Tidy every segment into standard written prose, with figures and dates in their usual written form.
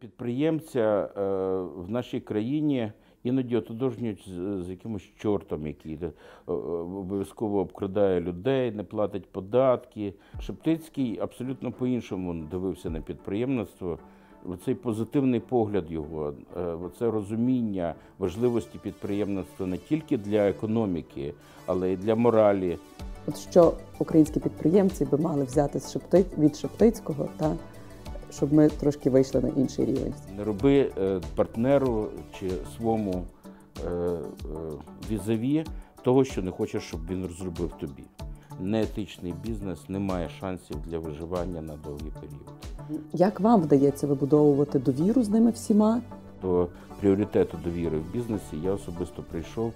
Підприємця в нашій країні іноді ототожнюють з якимось чортом, який обов'язково обкрадає людей, не платить податки. Шептицький абсолютно по-іншому дивився на підприємництво. Оцей позитивний погляд його, оце розуміння важливості підприємництва не тільки для економіки, але й для моралі. От що українські підприємці би мали взяти від Шептицького, щоб ми трошки вийшли на інший рівень. Не роби партнеру чи своєму візаві того, що не хочеш, щоб він розробив тобі. Неетичний бізнес не має шансів для виживання на довгий період. Як вам вдається вибудовувати довіру з ними всіма? До пріоритету довіри в бізнесі я особисто прийшов,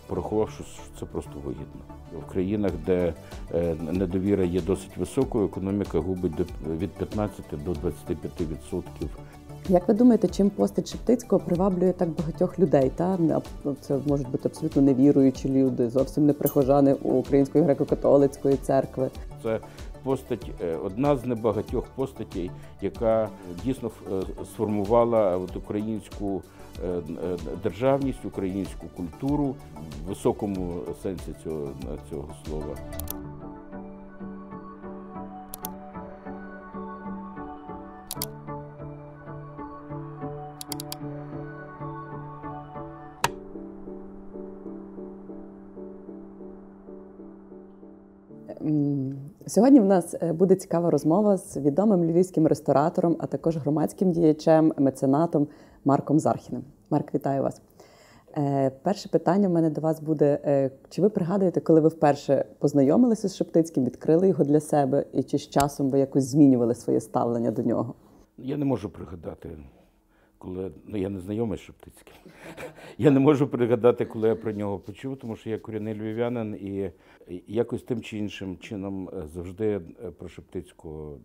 порахував, що це просто вигідно. В країнах, де недовіра є досить високою, економіка губить від 15 до 25%. Як ви думаєте, чим постать Шептицького приваблює так багатьох людей? Це можуть бути абсолютно невіруючі люди, зовсім не прихожани Української греко-католицької церкви. Це постать, одна з небагатьох постатей, яка дійсно сформувала українську державність, українську культуру в високому сенсі цього слова. Сьогодні в нас буде цікава розмова з відомим львівським ресторатором, а також громадським діячем, меценатом Марком Зархіним. Марк, вітаю вас. Перше питання в мене до вас буде, чи ви пригадуєте, коли ви вперше познайомилися з Шептицьким, відкрили його для себе, і чи з часом ви якось змінювали своє ставлення до нього? Я не можу пригадати, коли я не знайомий з Шептицьким. Я не можу пригадати, коли я про нього почув, тому що я корінний львів'янин і якось тим чи іншим чином завжди про Шептицького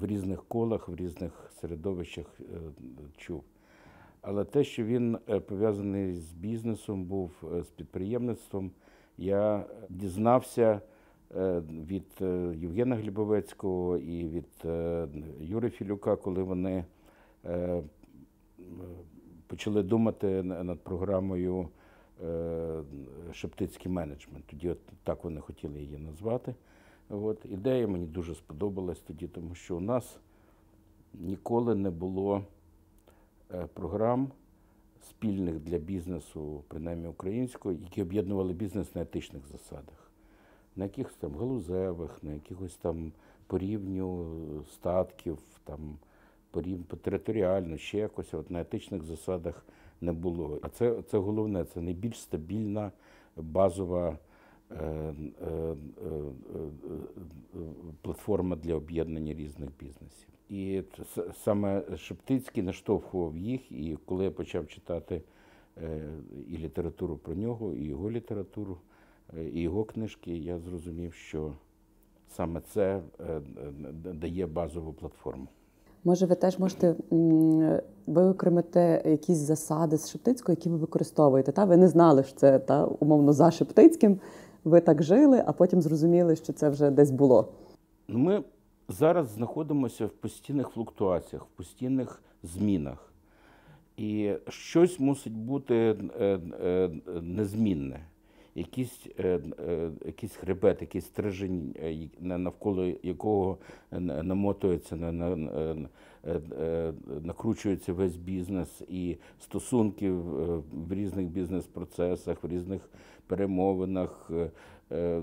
в різних колах, в різних середовищах чув. Але те, що він пов'язаний з бізнесом, був з підприємництвом, я дізнався від Євгена Глібовецького і від Юри Філюка, коли вони почали думати над програмою «Шептицький менеджмент». Тоді так вони хотіли її назвати. Ідея мені дуже сподобалась тоді, тому що у нас ніколи не було програм спільних для бізнесу, принаймні українського, які об'єднували бізнес на етичних засадах. На якихось там галузевих, на якихось там по рівню статків, там по територіально, ще якось, на етичних засадах не було. А це головне, це найбільш стабільна, базова платформа для об'єднання різних бізнесів. І саме Шептицький наштовхував їх, і коли я почав читати і літературу про нього, і його літературу, і його книжки, я зрозумів, що саме це дає базову платформу. Може, ви теж можете виокремити якісь засади з Шептицького, які ви використовуєте? Ви не знали, що це умовно за Шептицьким, ви так жили, а потім зрозуміли, що це вже десь було. Ми зараз знаходимося в постійних флуктуаціях, в постійних змінах. І щось мусить бути незмінне. Якийсь хребет, якийсь стрижень, навколо якого намотується, накручується весь бізнес і стосунки в різних бізнес-процесах, в різних перемовинах.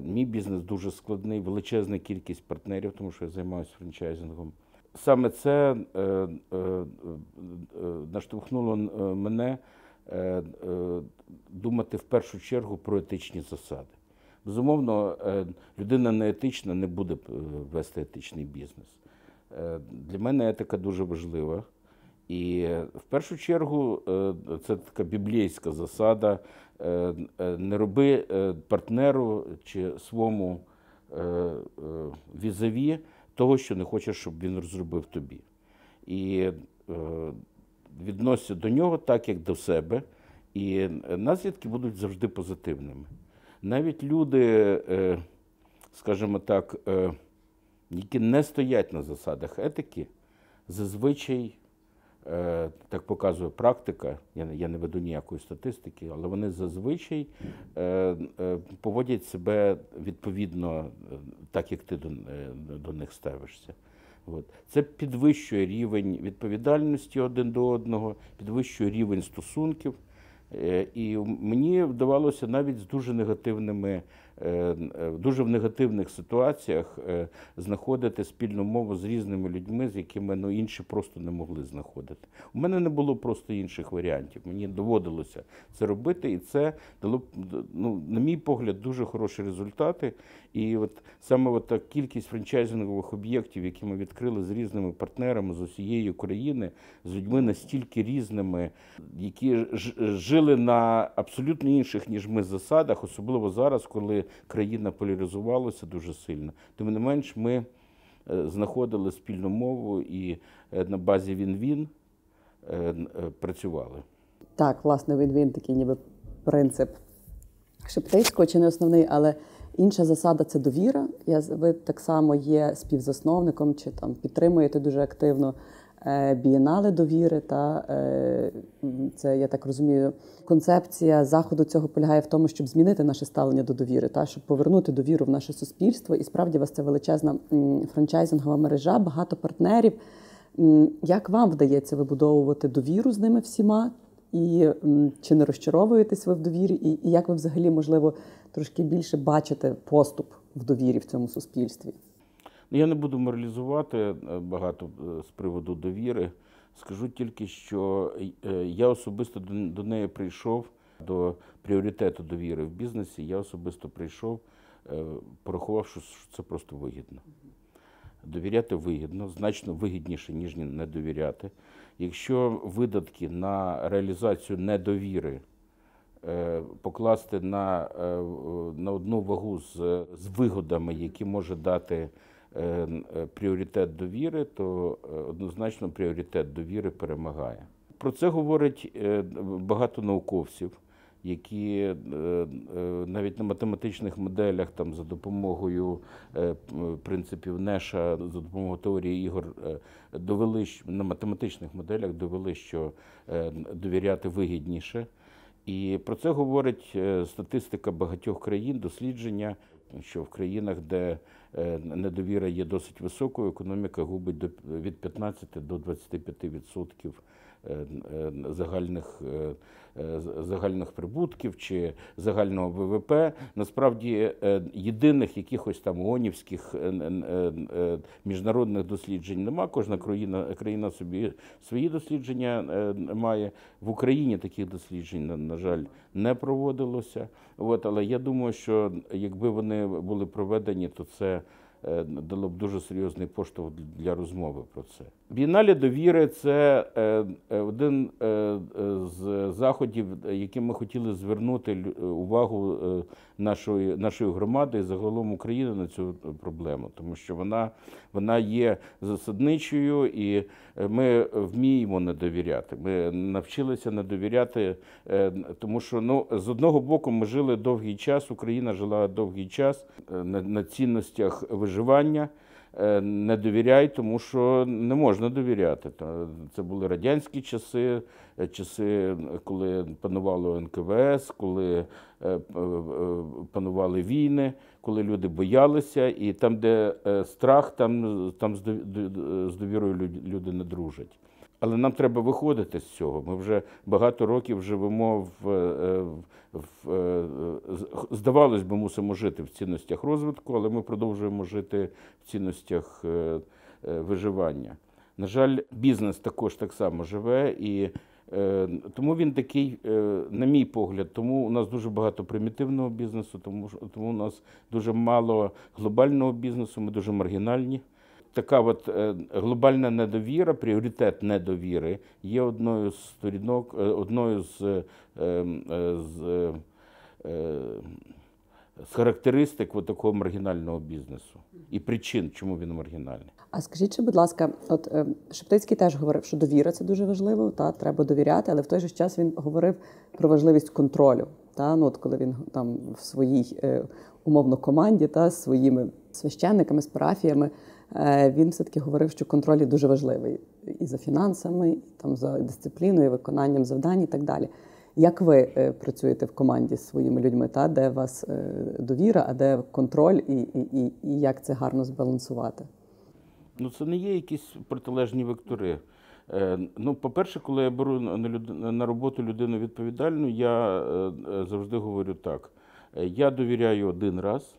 Мій бізнес дуже складний, величезна кількість партнерів, тому що я займаюся франчайзингом. Саме це наштовхнуло мене думати в першу чергу про етичні засади. Безумовно, людина неетична не буде вести етичний бізнес. Для мене етика дуже важлива. І в першу чергу це така біблійська засада не роби партнеру чи своєму візаві того, що не хочеш, щоб він розробив тобі. І відносься до нього так, як до себе, і наслідки будуть завжди позитивними. Навіть люди, скажімо так, які не стоять на засадах етики, зазвичай, так показує практика, я не веду ніякої статистики, але вони зазвичай поводять себе відповідно так, як ти до них ставишся. От. Це підвищує рівень відповідальності один до одного, підвищує рівень стосунків. І мені вдавалося навіть з дуже в негативних ситуаціях знаходити спільну мову з різними людьми, з якими інші просто не могли знаходити. У мене не було просто інших варіантів. Мені доводилося це робити, і це дало, на мій погляд, дуже хороші результати. І саме та кількість франчайзингових об'єктів, які ми відкрили з різними партнерами з усієї України, з людьми настільки різними, які жили на абсолютно інших, ніж ми, засадах, особливо зараз, коли країна поляризувалася дуже сильно. Тим не менш, ми знаходили спільну мову і на базі він-він працювали. Так, власне, він-він такий ніби принцип Шептицького, чи не основний, але інша засада – це довіра. Ви так само є співзасновником, чи там підтримуєте дуже активно бієнале довіри. Це, я так розумію, концепція заходу цього полягає в тому, щоб змінити наше ставлення до довіри, щоб повернути довіру в наше суспільство. І справді у вас це величезна франчайзингова мережа, багато партнерів. Як вам вдається вибудовувати довіру з ними всіма? І чи не розчаровуєтесь ви в довірі? І як ви взагалі, можливо, трошки більше бачите поступ в довірі в цьому суспільстві? Я не буду моралізувати багато з приводу довіри. Скажу тільки, що я особисто до неї прийшов, до пріоритету довіри в бізнесі, я особисто прийшов, порахувавши, що це просто вигідно. Довіряти вигідно, значно вигідніше, ніж не довіряти. Якщо видатки на реалізацію недовіри покласти на одну вагу з вигодами, які може дати пріоритет довіри, то однозначно пріоритет довіри перемагає. Про це говорять багато науковців, які навіть на математичних моделях, за допомогою принципів Неша, за допомогою теорії ігор, на математичних моделях довели, що довіряти вигідніше. І про це говорить статистика багатьох країн, дослідження, що в країнах, де недовіра є досить високою, економіка губить від 15 до 25% загальних прибутків чи загального ВВП. Насправді, єдиних якихось ООНівських міжнародних досліджень нема. Кожна країна собі свої дослідження має. В Україні таких досліджень, на жаль, не проводилося. Але я думаю, що якби вони були проведені, то це дало б дуже серйозний поштовх для розмови про це. Бієнале довіри – це один з заходів, яким ми хотіли звернути увагу нашої громади і загалом України на цю проблему, тому що вона є засадничою, і ми вміємо не довіряти. Ми навчилися не довіряти, тому що, з одного боку, ми жили довгий час, Україна жила довгий час на цінностях виживання. Не довіряй, тому що не можна довіряти. Це були радянські часи, коли панувало НКВС, коли панували війни, коли люди боялися, і там, де страх, там з довірою люди не дружать. Але нам треба виходити з цього. Ми вже багато років живемо здавалось би, мусимо жити в цінностях розвитку, але ми продовжуємо жити в цінностях виживання. На жаль, бізнес також так само живе, і тому він такий, на мій погляд, тому у нас дуже багато примітивного бізнесу, тому у нас дуже мало глобального бізнесу, ми дуже маргінальні. Така глобальна недовіра, пріоритет недовіри є одною з сторінок, одною з характеристик такого маргінального бізнесу і причин, чому він маргінальний. А скажіть, будь ласка, Шептицький теж говорив, що довіра – це дуже важливо, треба довіряти, але в той же час він говорив про важливість контролю. Коли він в своїй, умовно, команді з своїми священниками, з парафіями, він все-таки говорив, що контроль дуже важливий. і за фінансами, і там за дисципліною, виконанням завдань і так далі. Як ви працюєте в команді з своїми людьми, де у вас довіра, а де контроль, і як це гарно збалансувати? Ну, це не є якісь протилежні вектори. Ну, по-перше, коли я беру на роботу людину відповідальну, я завжди говорю так. Я довіряю один раз.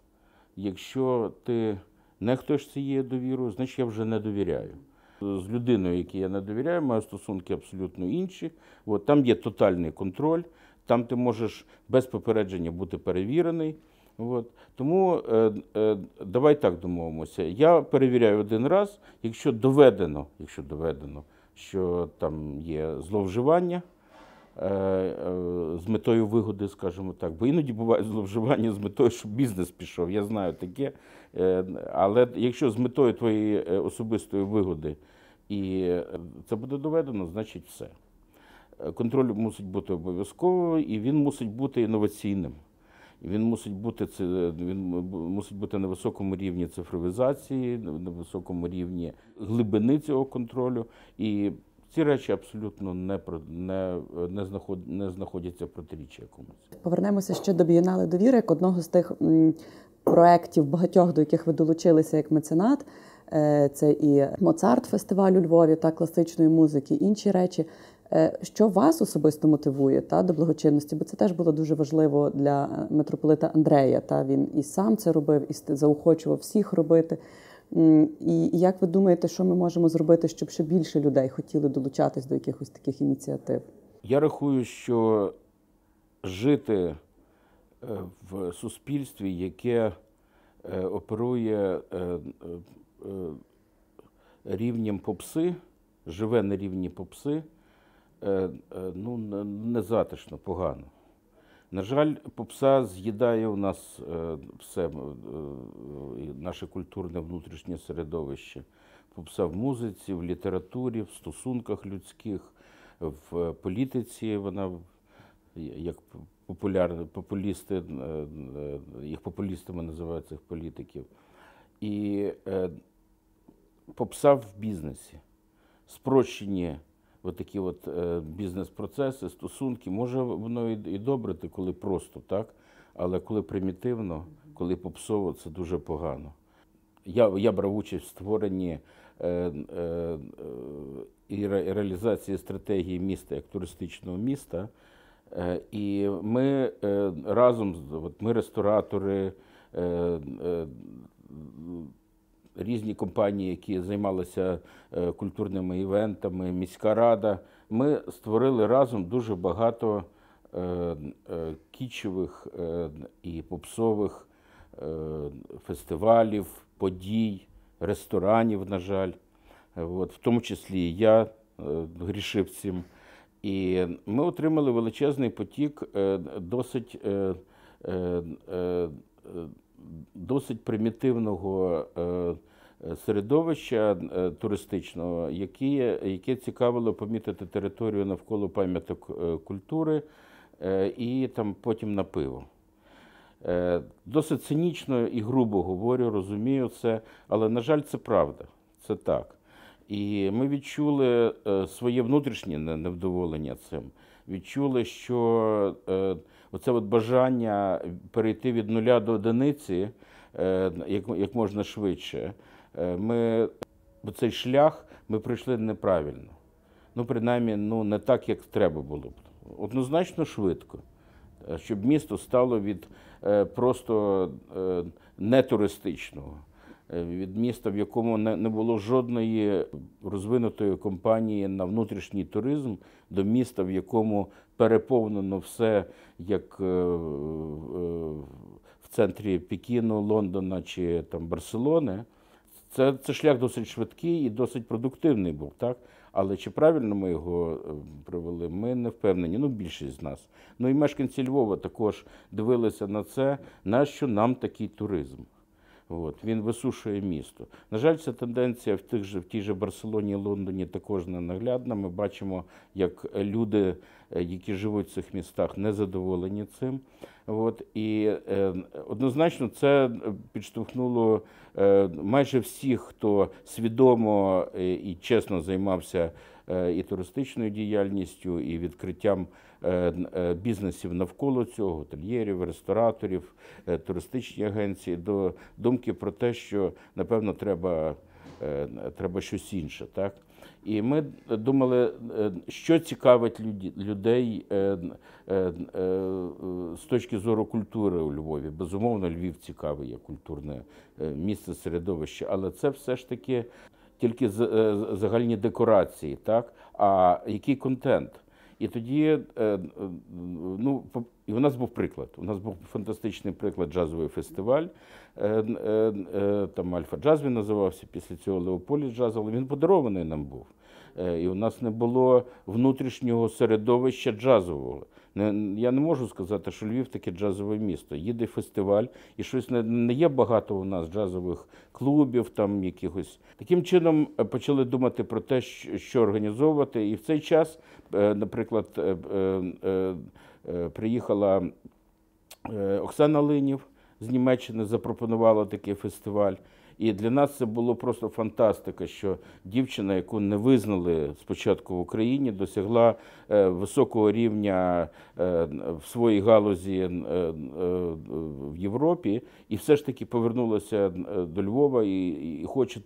Якщо ти нехтуєш цією довірою, значить я вже не довіряю. З людиною, якій я не довіряю, маю стосунки абсолютно інші. От, там є тотальний контроль, там ти можеш без попередження бути перевірений. От. Тому давай так домовимося. Я перевіряю один раз, якщо доведено, що там є зловживання з метою вигоди, скажімо так. Бо іноді буває зловживання з метою, щоб бізнес пішов, я знаю таке. Але якщо з метою твоєї особистої вигоди і це буде доведено, значить все. Контроль мусить бути обов'язковий і він мусить бути інноваційним. Він мусить бути на високому рівні цифровізації, на високому рівні глибини цього контролю. І ці речі абсолютно не знаходяться в протиріччі якомусь. Повернемося ще до Бієнале довіри, як одного з тих проєктів багатьох, до яких ви долучилися як меценат. Це і Моцарт фестиваль у Львові, та класичної музики, інші речі. Що вас особисто мотивує до благочинності? Бо це теж було дуже важливо для митрополита Андрея. Він і сам це робив, і заохочував всіх робити. І як ви думаєте, що ми можемо зробити, щоб ще більше людей хотіли долучатись до якихось таких ініціатив? Я рахую, що жити в суспільстві, яке оперує рівнем попси, живе на рівні попси, ну, незатишно, погано. На жаль, попса з'їдає у нас все, наше культурне внутрішнє середовище. Попса в музиці, в літературі, в стосунках людських, в політиці. Вона, як популісти, їх популістами називають цих політиків. І попса в бізнесі. Спрощені отакі бізнес-процеси, стосунки. Може воно і добре, коли просто, так? Але коли примітивно, коли попсово, це дуже погано. Я брав участь в створенні і реалізації стратегії міста як туристичного міста. І ми разом, ми ресторатори, різні компанії, які займалися культурними івентами, міська рада, ми створили разом дуже багато кічових і попсових фестивалів, подій, ресторанів, на жаль. В тому числі я грішив цим. І ми отримали величезний потік досить примітивного середовища туристичного, яке цікавило помітити територію навколо пам'яток культури і там потім на пиво. Досить цинічно і грубо говорю, розумію це, але, на жаль, це правда, це так. І ми відчули своє внутрішнє невдоволення цим. Відчули, що оце бажання перейти від нуля до одиниці як можна швидше, цей шлях ми пройшли неправильно. Ну, принаймні, не так, як треба було б. Однозначно швидко. Щоб місто стало від просто нетуристичного, від міста, в якому не було жодної розвинутої компанії на внутрішній туризм, до міста, в якому переповнено все, як в центрі Пекіну, Лондона чи там Барселони. Це шлях досить швидкий і досить продуктивний був, так? Але чи правильно ми його провели, ми не впевнені, більшість з нас. І мешканці Львова також дивилися на це, нащо нам такий туризм. От, він висушує місто. На жаль, ця тенденція в тій же Барселоні і Лондоні також не наглядна. Ми бачимо, як люди, які живуть в цих містах, не задоволені цим. От, і однозначно це підштовхнуло майже всіх, хто свідомо і чесно займався і туристичною діяльністю, і відкриттям бізнесів навколо цього, готельєрів, рестораторів, туристичні агенції, до думки про те, що, напевно, треба щось інше. Так? І ми думали, що цікавить людей з точки зору культури у Львові. Безумовно, Львів цікавий як культурне місце, середовище, але це все ж таки тільки загальні декорації, так? А який контент? І тоді, і у нас був приклад. У нас був фантастичний приклад, джазовий фестиваль. Там Альфа Джаз він називався, після цього Леополіс Джаз, але він подарований нам був. І у нас не було внутрішнього середовища джазового. Я не можу сказати, що Львів таке джазове місто. Їде фестиваль, і щось не є багато у нас джазових клубів, там якихось. Таким чином почали думати про те, що організовувати. І в цей час, наприклад, приїхала Оксана Линів з Німеччини, запропонувала такий фестиваль. І для нас це було просто фантастика, що дівчина, яку не визнали спочатку в Україні, досягла високого рівня в своїй галузі в Європі і все ж таки повернулася до Львова і хоче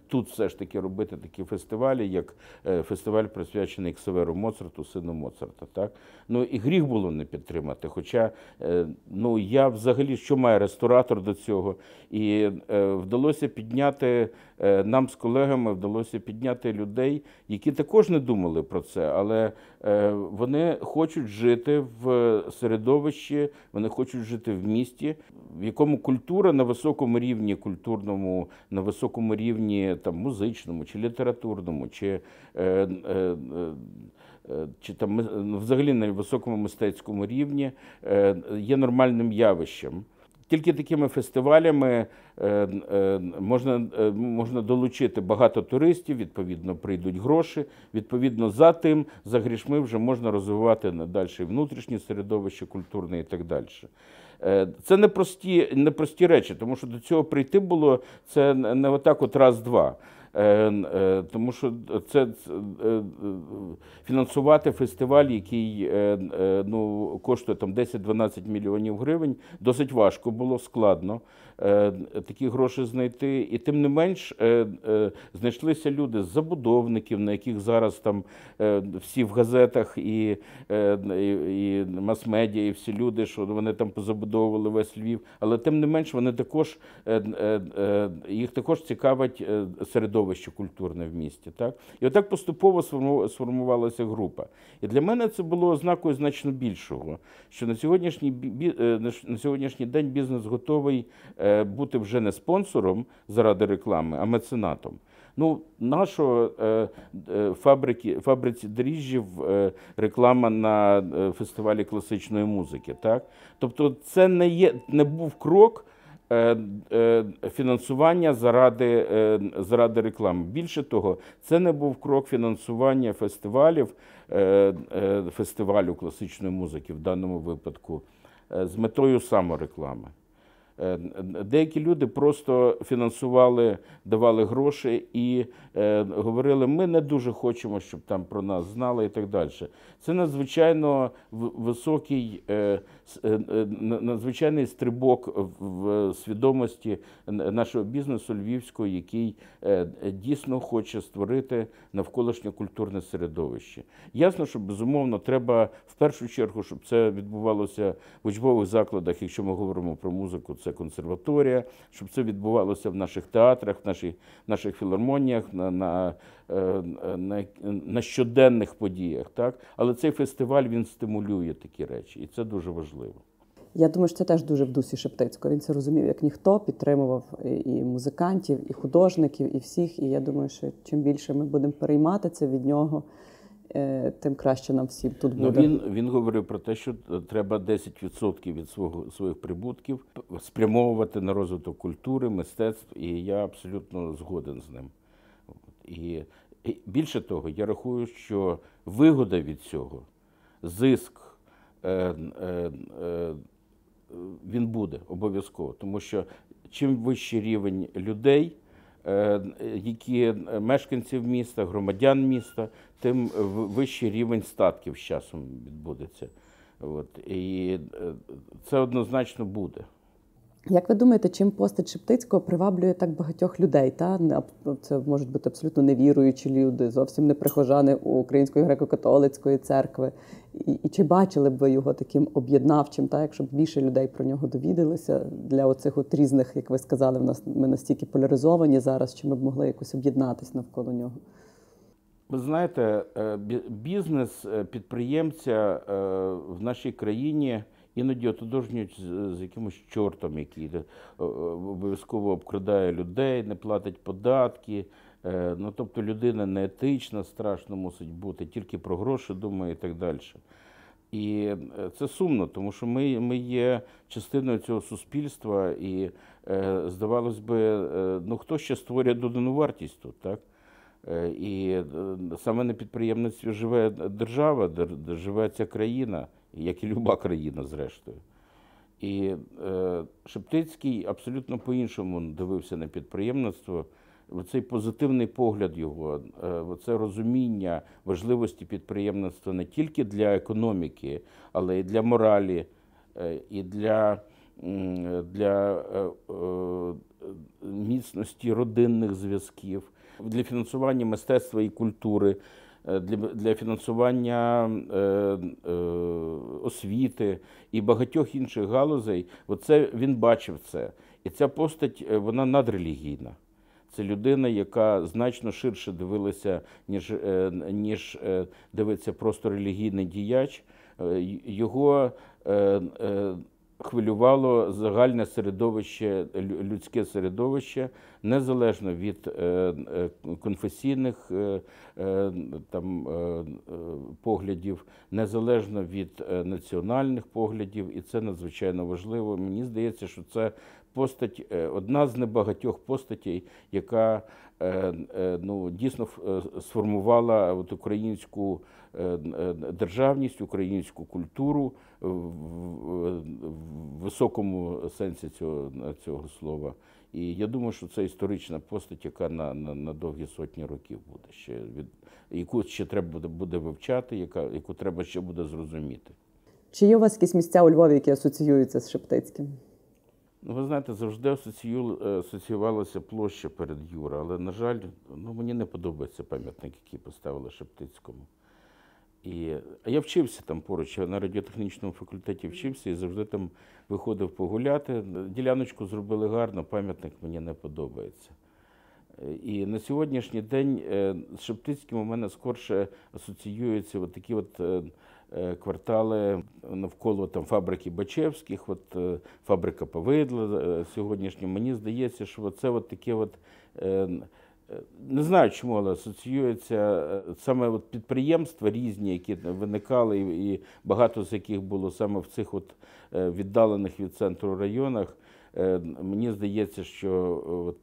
тут все ж таки робити такі фестивалі, як фестиваль, присвячений Ксаверу Моцарту, сину Моцарта. Так? Ну і гріх було не підтримати, хоча я взагалі, що має ресторатор до цього, і вдалося підняти, нам з колегами вдалося підняти людей, які також не думали про це, але вони хочуть жити в середовищі, вони хочуть жити в місті, в якому культура на високому рівні культурному, на високому рівні там, музичному чи літературному, чи там взагалі на високому мистецькому рівні є нормальним явищем. Тільки такими фестивалями можна долучити багато туристів, відповідно, прийдуть гроші, відповідно, за грішми вже можна розвивати далі внутрішнє середовище культурне і так далі. Це непрості речі, тому що до цього прийти було, це не отак от раз-два. Тому що це фінансувати фестиваль, який коштує там 10-12 мільйонів гривень, досить важко було, складно такі гроші знайти. І тим не менш знайшлися люди з забудовників, на яких зараз там всі в газетах і мас-медіа, і всі люди, що вони там позабудовували весь Львів. Але тим не менш їх також цікавить середовище культурне в місті. Так? І отак поступово сформувалася група. І для мене це було ознакою значно більшого, що на сьогоднішній день бізнес готовий бути вже не спонсором заради реклами, а меценатом. Нашого фабриці дріжджів реклама на фестивалі класичної музики. Так? Тобто це не був крок фінансування заради реклами. Більше того, це не був крок фінансування фестивалю класичної музики, в даному випадку, з метою самореклами. Деякі люди просто фінансували, давали гроші і говорили, ми не дуже хочемо, щоб там про нас знали і так далі. Це надзвичайно надзвичайний стрибок в свідомості нашого бізнесу львівського, який дійсно хоче створити навколишнє культурне середовище. Ясно, що, безумовно, треба в першу чергу, щоб це відбувалося в учбових закладах, якщо ми говоримо про музику, це консерваторія, щоб це відбувалося в наших театрах, в наших філармоніях, на щоденних подіях. Так? Але цей фестиваль, він стимулює такі речі, і це дуже важливо. Я думаю, що це теж дуже в дусі Шептицького. Він це розумів як ніхто, підтримував і музикантів, і художників, і всіх. І я думаю, що чим більше ми будемо переймати це від нього, тим краще нам всім тут Ну, буде. він говорив про те, що треба 10% від своїх прибутків спрямовувати на розвиток культури, мистецтв, і я абсолютно згоден з ним. І більше того, я рахую, що вигода від цього, зиск, він буде обов'язково, тому що чим вищий рівень людей, які мешканців міста, громадян міста, тим вищий рівень статків з часом відбудеться. І це однозначно буде. Як ви думаєте, чим постать Шептицького приваблює так багатьох людей? Це можуть бути абсолютно невіруючі люди, зовсім не прихожани Української греко-католицької церкви. І чи бачили б ви його таким об'єднавчим, якщо б більше людей про нього довідалися для оцих різних, як ви сказали, ми настільки поляризовані зараз, чи ми б могли якось об'єднатися навколо нього? Ви знаєте, бізнес підприємця в нашій країні іноді ототожнюють з якимось чортом, який обов'язково обкрадає людей, не платить податки. Ну, тобто людина неетична, страшно мусить бути, тільки про гроші думає і так далі. І це сумно, тому що ми є частиною цього суспільства і, здавалось би, ну хто ще створює додану вартість тут, так? І саме на підприємництві живе держава, живе ця країна, як і люба країна, зрештою. І Шептицький абсолютно по-іншому дивився на підприємництво. Цей позитивний погляд його, це розуміння важливості підприємництва не тільки для економіки, але й для моралі, і для міцності родинних зв'язків, для фінансування мистецтва і культури, для фінансування освіти і багатьох інших галузей. Оце він бачив це. І ця постать, вона надрелігійна. Це людина, яка значно ширше дивилася, ніж дивиться просто релігійний діяч. Його хвилювало загальне середовище, людське середовище, незалежно від конфесійних поглядів, незалежно від національних поглядів, і це надзвичайно важливо. Мені здається, що це постать, одна з небагатьох постатей, яка дійсно сформувала українську державність, українську культуру в високому сенсі цього слова. І я думаю, що це історична постать, яка на довгі сотні років буде ще, яку ще треба буде вивчати, яку треба ще буде зрозуміти. Чи є у вас якісь місця у Львові, які асоціюються з Шептицьким? Ну, ви знаєте, завжди асоціювалася площа перед Юра, але, на жаль, мені не подобається пам'ятник, який поставили Шептицькому. А я вчився там поруч, я на радіотехнічному факультеті вчився і завжди там виходив погуляти. Діляночку зробили гарно, пам'ятник мені не подобається. І на сьогоднішній день з Шептицьким у мене скорше асоціюються такі квартали навколо фабрики Бачевських, фабрика Повидла сьогоднішня. Мені здається, що це таке не знаю чому, але асоціюється саме підприємства різні, які виникали, і багато з яких було саме в цих віддалених від центру районах. Мені здається, що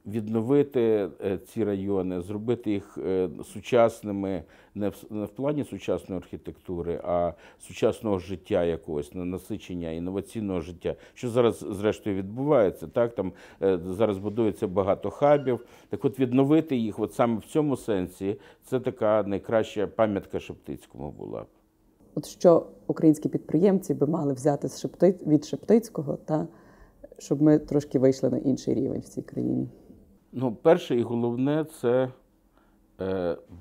відновити ці райони, зробити їх сучасними, не в плані сучасної архітектури, а сучасного життя якогось, насичення інноваційного життя, що зараз зрештою відбувається. Там зараз будується багато хабів. Так от відновити їх саме в цьому сенсі, це така найкраща пам'ятка Шептицькому була. От що українські підприємці би мали взяти від Шептицького, щоб ми трошки вийшли на інший рівень в цій країні? Перше і головне – це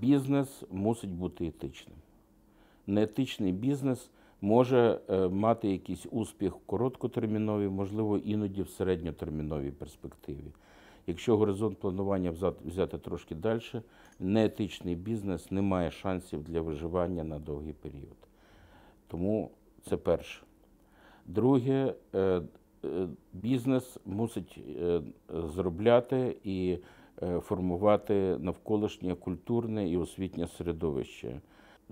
бізнес мусить бути етичним. Неетичний бізнес може мати якийсь успіх в короткотерміновій, можливо, іноді в середньотерміновій перспективі. Якщо горизонт планування взяти трошки далі, неетичний бізнес не має шансів для виживання на довгий період. Тому це перше. Друге, бізнес мусить заробляти і формувати навколишнє культурне і освітнє середовище.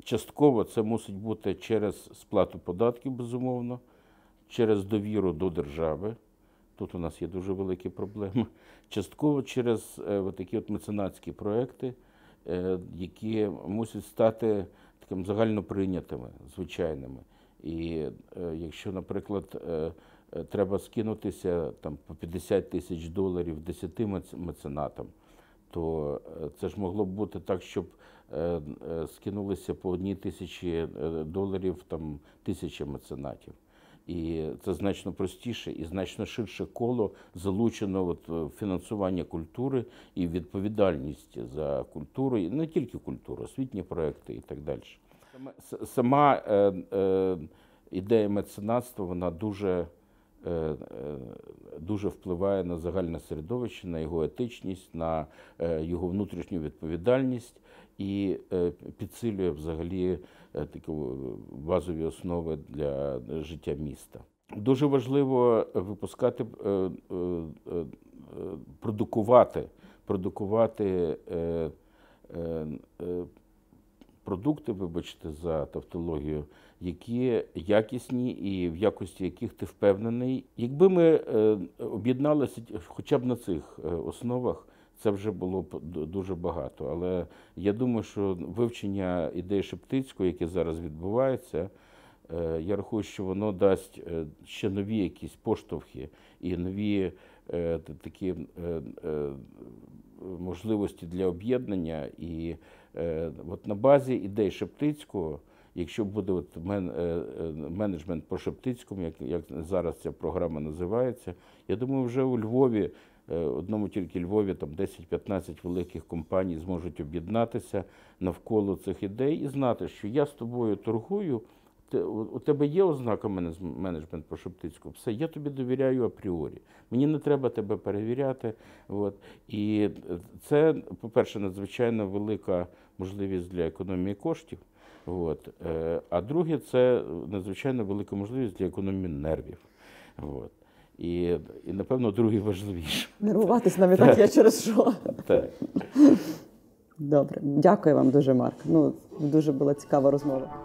Частково це мусить бути через сплату податків, безумовно, через довіру до держави. Тут у нас є дуже великі проблеми. Частково через такі от меценатські проекти, які мусять стати таким загальноприйнятими, звичайними. І якщо, наприклад, треба скинутися там, по $50 000 10 меценатам, то це ж могло б бути так, щоб скинулися по $1000 там, 1000 меценатів. І це значно простіше і значно ширше коло залучено в фінансування культури і відповідальність за культуру, і не тільки культуру, освітні проекти і так далі. Сама ідея меценатства, вона дуже впливає на загальне середовище, на його етичність, на його внутрішню відповідальність і підсилює взагалі такі базові основи для життя міста. Дуже важливо випускати, продукувати продукти, вибачте за тавтологію, які якісні і в якості яких ти впевнений. Якби ми об'єдналися хоча б на цих основах, це вже було б дуже багато. Але я думаю, що вивчення ідеї Шептицького, яке зараз відбувається, я рахую, що воно дасть ще нові якісь поштовхи і нові такі можливості для об'єднання. І от на базі ідей Шептицького, якщо буде от менеджмент по Шептицькому, як зараз ця програма називається, я думаю, вже у Львові, одному тільки Львові, там 10-15 великих компаній зможуть об'єднатися навколо цих ідей і знати, що я з тобою торгую, у тебе є ознака менеджмент по Шептицькому, все, я тобі довіряю апріорі. Мені не треба тебе перевіряти. От. І це, по-перше, надзвичайно велика можливість для економії коштів. От. А друге, це надзвичайно велика можливість для економії нервів. От. І, напевно, друге важливіше. Нервуватись навіть так є через що. Так. Добре. Дякую вам дуже, Марк. Дуже була цікава розмова.